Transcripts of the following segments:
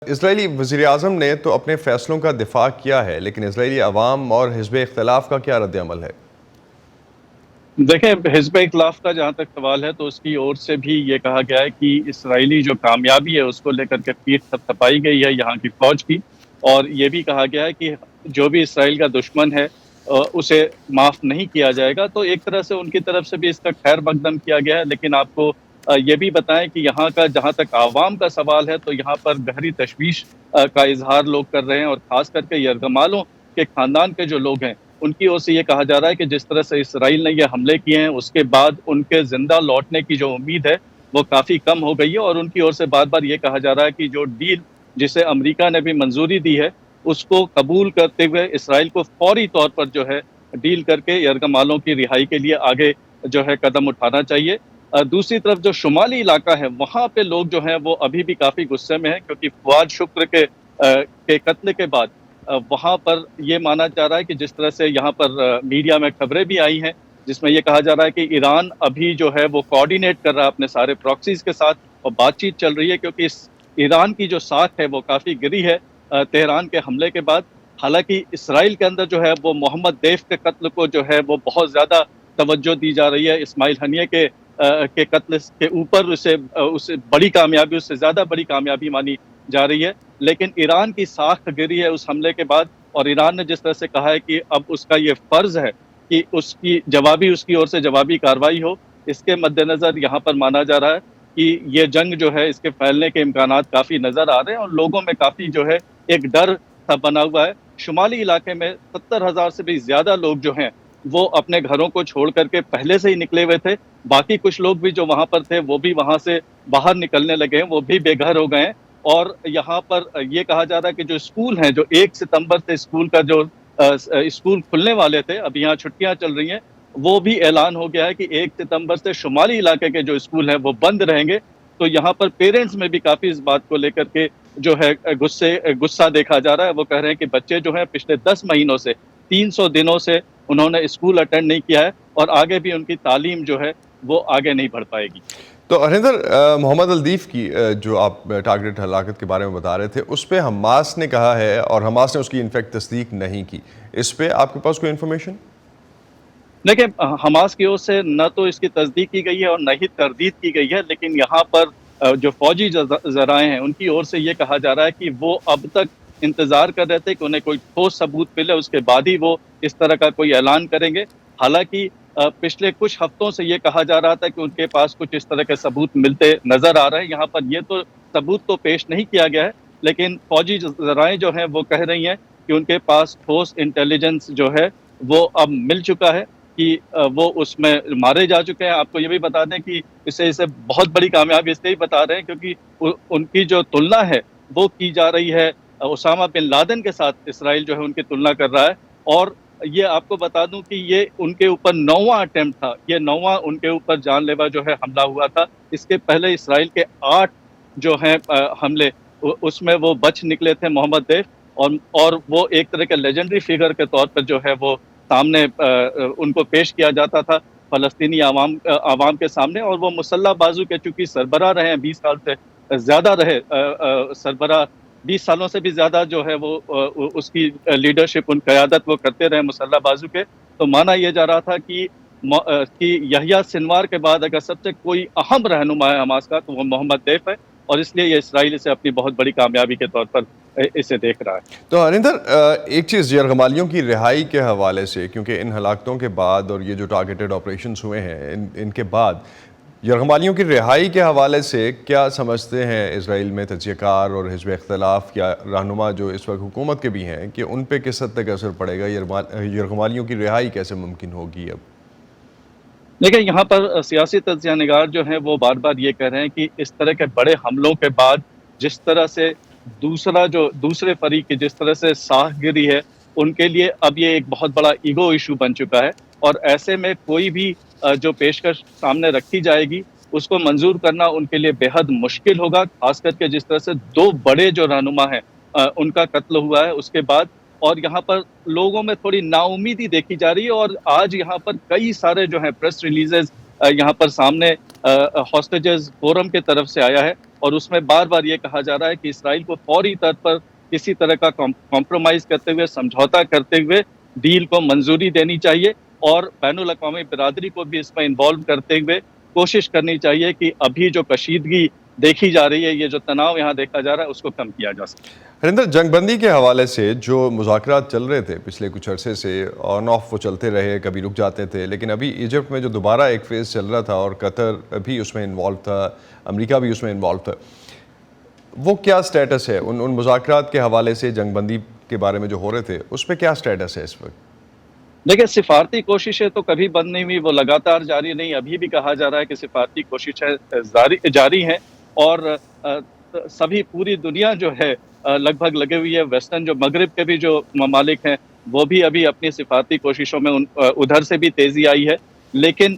اسرائیلی وزیراعظم نے تو اپنے فیصلوں کا دفاع کیا ہے، لیکن اسرائیلی عوام اور حزب اختلاف کا کیا رد عمل ہے؟ دیکھیں، حزب اختلاف کا جہاں تک سوال ہے تو اس کی اور سے بھی یہ کہا گیا ہے کہ اسرائیلی جو کامیابی ہے اس کو لے کر کے پیٹھ تھپتھپائی گئی ہے یہاں کی فوج کی، اور یہ بھی کہا گیا ہے کہ جو بھی اسرائیل کا دشمن ہے اسے معاف نہیں کیا جائے گا۔ تو ایک طرح سے ان کی طرف سے بھی اس کا خیر مقدم کیا گیا ہے، لیکن آپ کو یہ بھی بتائیں کہ یہاں کا جہاں تک عوام کا سوال ہے تو یہاں پر گہری تشویش کا اظہار لوگ کر رہے ہیں، اور خاص کر کے یرغمالوں کے خاندان کے جو لوگ ہیں ان کی اور سے یہ کہا جا رہا ہے کہ جس طرح سے اسرائیل نے یہ حملے کیے ہیں اس کے بعد ان کے زندہ لوٹنے کی جو امید ہے وہ کافی کم ہو گئی ہے، اور ان کی اور سے بار بار یہ کہا جا رہا ہے کہ جو ڈیل جسے امریکہ نے بھی منظوری دی ہے اس کو قبول کرتے ہوئے اسرائیل کو فوری طور پر جو ہے ڈیل کر کے یرغمالوں کی رہائی کے لیے آگے جو ہے قدم اٹھانا چاہیے۔ دوسری طرف جو شمالی علاقہ ہے وہاں پہ لوگ جو ہیں وہ ابھی بھی کافی غصے میں ہیں، کیونکہ فواد شکر کے قتل کے بعد وہاں پر یہ مانا جا رہا ہے کہ جس طرح سے یہاں پر میڈیا میں خبریں بھی آئی ہیں جس میں یہ کہا جا رہا ہے کہ ایران ابھی جو ہے وہ کوارڈینیٹ کر رہا ہے اپنے سارے پراکسیز کے ساتھ، اور بات چیت چل رہی ہے، کیونکہ اس ایران کی جو ساکھ ہے وہ کافی گری ہے تہران کے حملے کے بعد۔ حالانکہ اسرائیل کے اندر جو ہے وہ محمد دیف کے قتل کو جو ہے وہ بہت زیادہ توجہ دی جا رہی ہے، اسماعیل ہنیہ کے قتل کے اوپر اسے بڑی کامیابی، اس سے زیادہ بڑی کامیابی مانی جا رہی ہے، لیکن ایران کی ساکھ گری ہے اس حملے کے بعد، اور ایران نے جس طرح سے کہا ہے کہ اب اس کا یہ فرض ہے کہ اس کی اور سے جوابی کارروائی ہو۔ اس کے مد نظر یہاں پر مانا جا رہا ہے کہ یہ جنگ جو ہے اس کے پھیلنے کے امکانات کافی نظر آ رہے ہیں، اور لوگوں میں کافی جو ہے ایک ڈر سا بنا ہوا ہے۔ شمالی علاقے میں 70,000 سے بھی زیادہ لوگ جو ہیں وہ اپنے گھروں کو چھوڑ کر کے پہلے سے ہی نکلے ہوئے تھے، باقی کچھ لوگ بھی جو وہاں پر تھے وہ بھی وہاں سے باہر نکلنے لگے ہیں، وہ بھی بے گھر ہو گئے ہیں۔ اور یہاں پر یہ کہا جا رہا ہے کہ جو اسکول ہیں، جو 1 ستمبر سے اسکول کا جو اسکول کھلنے والے تھے، اب یہاں چھٹیاں چل رہی ہیں، وہ بھی اعلان ہو گیا ہے کہ 1 ستمبر سے شمالی علاقے کے جو اسکول ہیں وہ بند رہیں گے۔ تو یہاں پر پیرنٹس میں بھی کافی اس بات کو لے کر کے جو ہے غصہ دیکھا جا رہا ہے۔ وہ کہہ رہے ہیں کہ بچے جو ہیں پچھلے 10 مہینوں سے 300 دنوں سے انہوں نے اسکول اٹینڈ نہیں کیا ہے، اور آگے بھی ان کی تعلیم جو ہے وہ آگے نہیں بڑھ پائے گی۔ تو ہریندر، محمد الدیف کی جو آپ ٹارگٹ ہلاکت کے بارے میں بتا رہے تھے، اس پہ حماس نے کہا ہے، اور حماس نے اس کی انفیکٹ تصدیق نہیں کی، اس پہ آپ کے پاس کوئی انفارمیشن؟ دیکھیں، حماس کی اور سے نہ تو اس کی تصدیق کی گئی ہے اور نہ ہی تردید کی گئی ہے، لیکن یہاں پر جو فوجی ذرائع ہیں ان کی اور سے یہ کہا جا رہا ہے کہ وہ اب تک انتظار کر رہے تھے کہ انہیں کوئی ٹھوس ثبوت ملے، اس کے بعد ہی وہ اس طرح کا کوئی اعلان کریں گے۔ حالانکہ پچھلے کچھ ہفتوں سے یہ کہا جا رہا تھا کہ ان کے پاس کچھ اس طرح کے ثبوت ملتے نظر آ رہے ہیں۔ یہاں پر یہ تو ثبوت تو پیش نہیں کیا گیا ہے، لیکن فوجی ذرائع جو ہیں وہ کہہ رہی ہیں کہ ان کے پاس ٹھوس انٹیلیجنس جو ہے وہ اب مل چکا ہے کہ وہ اس میں مارے جا چکے ہیں۔ آپ کو یہ بھی بتا دیں کہ اسے بہت بڑی کامیابی اس لیے بتا رہے ہیں کیونکہ ان کی جو تلنا ہے وہ کی جا رہی ہے اسامہ بن لادن کے ساتھ، اسرائیل جو ہے ان کی تلنا کر رہا ہے۔ اور یہ آپ کو بتا دوں کہ یہ ان کے اوپر 9واں اٹیمپٹ تھا، یہ 9واں ان کے اوپر جان لیوا جو ہے حملہ ہوا تھا۔ اس کے پہلے اسرائیل کے 8 جو ہیں حملے، اس میں وہ بچ نکلے تھے محمد دیف، اور وہ ایک طرح کے لیجنڈری فگر کے طور پر جو ہے وہ سامنے ان کو پیش کیا جاتا تھا فلسطینی عوام کے سامنے، اور وہ مسلح بازو کے چونکہ سربراہ رہے ہیں، 20 سال سے زیادہ رہے سربراہ، 20 سالوں سے بھی زیادہ جو ہے وہ اس کی لیڈرشپ، ان قیادت وہ کرتے رہے مسلح بازو کے۔ تو مانا یہ جا رہا تھا کہ یحییٰ سنوار کے بعد اگر سب سے کوئی اہم رہنما ہے حماس کا تو وہ محمد دیف ہے، اور اس لیے یہ اسرائیل اسے اپنی بہت بڑی کامیابی کے طور پر اسے دیکھ رہا ہے۔ تو ہریندر، ایک چیز یرغمالیوں کی رہائی کے حوالے سے، کیونکہ ان ہلاکتوں کے بعد اور یہ جو ٹارگیٹڈ آپریشنز ہوئے ہیں ان کے بعد یرغمالیوں کی رہائی کے حوالے سے کیا سمجھتے ہیں اسرائیل میں تجزیہ کار اور حزب اختلاف یا رہنما جو اس وقت حکومت کے بھی ہیں، کہ ان پہ کس حد تک اثر پڑے گا؟ یرغمالیوں کی رہائی کیسے ممکن ہوگی اب؟ دیکھیں، یہاں پر سیاسی تجزیہ نگار جو ہیں وہ بار بار یہ کہہ رہے ہیں کہ اس طرح کے بڑے حملوں کے بعد جس طرح سے دوسرے فریق کی جس طرح سے ساکھ گری ہے، ان کے لیے اب یہ ایک بہت بڑا ایگو ایشو بن چکا ہے، اور ایسے میں کوئی بھی جو پیشکش سامنے رکھی جائے گی اس کو منظور کرنا ان کے لیے بے حد مشکل ہوگا، خاص کر کے جس طرح سے 2 بڑے جو رہنما ہیں ان کا قتل ہوا ہے اس کے بعد۔ اور یہاں پر لوگوں میں تھوڑی نا امیدی دیکھی جا رہی ہے، اور آج یہاں پر کئی سارے جو ہیں پریس ریلیزز یہاں پر سامنے ہاسٹیجز فورم کے طرف سے آیا ہے، اور اس میں بار بار یہ کہا جا رہا ہے کہ اسرائیل کو فوری طور پر کسی طرح کا کمپرومائز کرتے ہوئے، سمجھوتا کرتے ہوئے ڈیل کو منظوری دینی چاہیے، اور بین الاقوامی برادری کو بھی اس میں انوالو کرتے ہوئے کوشش کرنی چاہیے کہ ابھی جو کشیدگی دیکھی جا رہی ہے، یہ جو تناؤ یہاں دیکھا جا رہا ہے، اس کو کم کیا جا سکے۔ ہریندر، جنگ بندی کے حوالے سے جو مذاکرات چل رہے تھے پچھلے کچھ عرصے سے آن آف وہ چلتے رہے، کبھی رک جاتے تھے، لیکن ابھی ایجپٹ میں جو دوبارہ ایک فیز چل رہا تھا اور قطر بھی اس میں انوالو تھا، امریکہ بھی اس میں انوالو تھا، وہ کیا سٹیٹس ہے ان مذاکرات کے حوالے سے؟ جنگ بندی کے بارے میں جو ہو رہے تھے اس پہ کیا سٹیٹس ہے اس وقت؟ دیکھیں، سفارتی کوششیں تو کبھی بند نہیں ہوئی، وہ لگاتار جاری نہیں، ابھی بھی کہا جا رہا ہے کہ سفارتی کوششیں جاری ہیں، اور سبھی پوری دنیا جو ہے لگ بھگ لگے ہوئی ہے۔ ویسٹرن جو مغرب کے بھی جو ممالک ہیں وہ بھی ابھی اپنی سفارتی کوششوں میں ادھر سے بھی تیزی آئی ہے، لیکن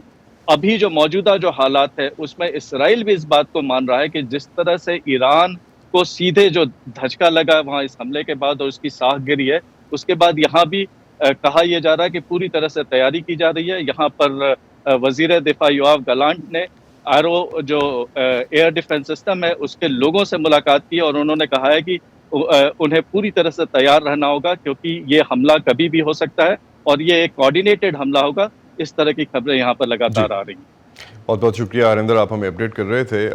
ابھی جو موجودہ جو حالات ہے اس میں اسرائیل بھی اس بات کو مان رہا ہے کہ جس طرح سے ایران کو سیدھے جو دھچکا لگا وہاں اس حملے کے بعد اور اس کی ساکھ گری ہے، اس کے بعد یہاں بھی کہا یہ جا رہا ہے کہ پوری طرح سے تیاری کی جا رہی ہے۔ یہاں پر وزیر دفاع یوآف گلانٹ نے آرو جو ایئر ڈیفنس سسٹم ہے اس کے لوگوں سے ملاقات کی، اور انہوں نے کہا ہے کہ انہیں پوری طرح سے تیار رہنا ہوگا، کیونکہ یہ حملہ کبھی بھی ہو سکتا ہے اور یہ ایک کوآرڈینیٹڈ حملہ ہوگا۔ اس طرح کی خبریں یہاں پر جی، لگاتار آ رہی ہیں۔ بہت بہت شکریہ ہریندر، آپ ہمیں اپڈیٹ کر رہے تھے۔